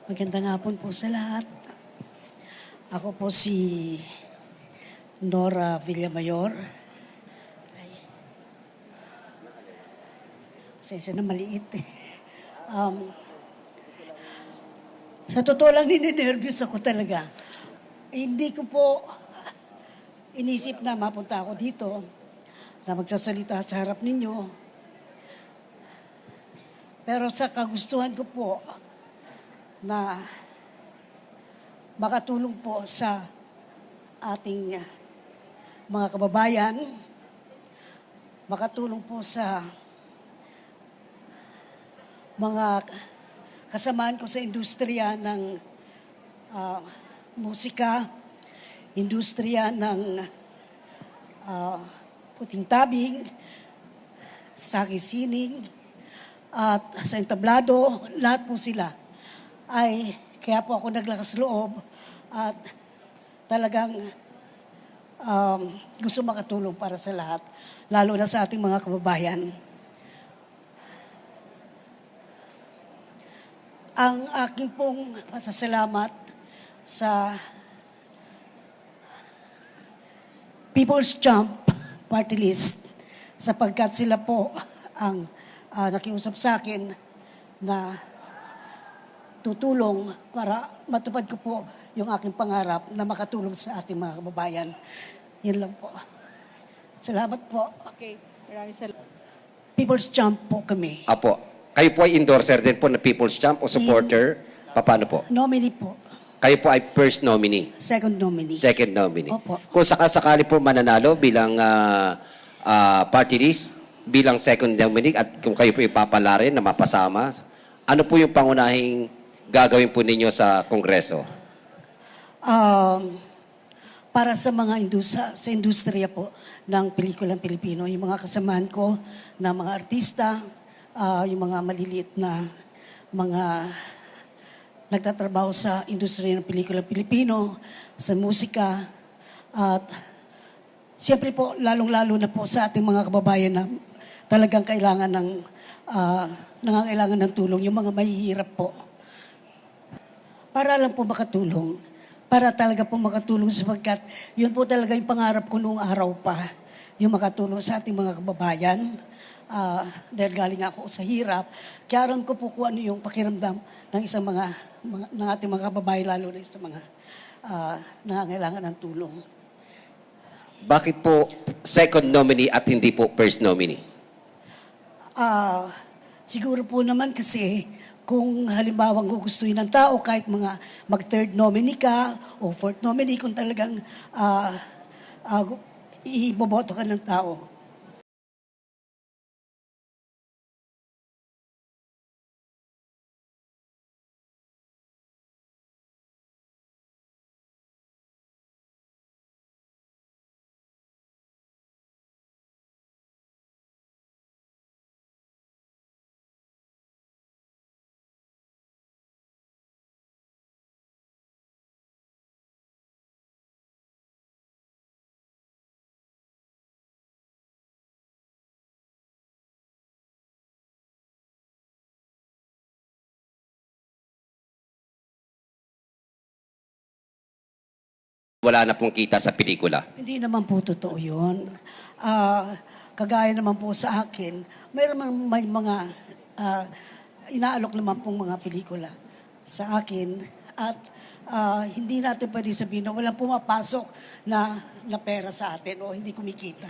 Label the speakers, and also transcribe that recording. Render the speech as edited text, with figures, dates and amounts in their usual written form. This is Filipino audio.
Speaker 1: Magandang hapon po sa lahat. Ako po si Nora Villamayor. Ay, pasensya na maliit eh. Sa totoo lang, nininervyos ako talaga. Hindi ko po inisip na mapunta ako dito na magsasalita sa harap ninyo. Pero sa kagustuhan ko po na makatulong po sa ating mga kababayan, makatulong po sa mga kasamaan ko sa industriya ng musika, industriya ng puting tabing, saki-sining, at sa entablado, lahat po sila ay kaya po ako naglakas loob at talagang gusto makatulong para sa lahat, lalo na sa ating mga kababayan. Ang aking pong pasasalamat sa People's Jump Party List sapagkat sila po ang nakiusap sa akin na tutulong para matupad ko po yung aking pangarap na makatulong sa ating mga kababayan. Yan lang po. Salamat po.
Speaker 2: Okay, maraming salamat.
Speaker 1: People's Jump po kami.
Speaker 3: Apo. Kayo po ay endorser din po na People's Champ o supporter? Paano po?
Speaker 1: Nominee po.
Speaker 3: Kayo po ay first nominee?
Speaker 1: Second nominee.
Speaker 3: Second nominee?
Speaker 1: Opo.
Speaker 3: Kung sakasakali po mananalo bilang party list, bilang second nominee, at kung kayo po ipapala rin na mapasama, ano po yung pangunahing gagawin po ninyo sa Kongreso?
Speaker 1: Para sa mga sa industriya po ng pelikulang Pilipino, yung mga kasamahan ko na mga artista, yung mga maliliit na mga nagtatrabaho sa industriya ng pelikulang Pilipino, sa musika, at siyempre po, lalong-lalo na po sa ating mga kababayan na talagang kailangan nangangailangan ng tulong, yung mga mahihirap po. Para lang po makatulong. Para talaga po makatulong sapagkat yun po talaga yung pangarap ko noong araw pa. Yung makatulong sa ating mga kababayan. Dahil galing ako sa hirap. Kaya aram ko po kung ano yung pakiramdam ng isang ng ating mga kababayan, lalo na sa mga nangangailangan ng tulong.
Speaker 3: Bakit po second nominee at hindi po first nominee?
Speaker 1: Siguro po naman kasi kung halimbawa gugustuhin ng tao, kahit mga mag-third nominee ka o fourth nominee, kung talagang iboboto ka ng tao.
Speaker 3: Wala na pong kita sa pelikula.
Speaker 1: Hindi naman po totoo yun. Kagaya naman po sa akin, may mga inaalok naman pong mga pelikula sa akin at hindi natin pwede sabihin na walang pumapasok na pera sa atin o hindi kumikita.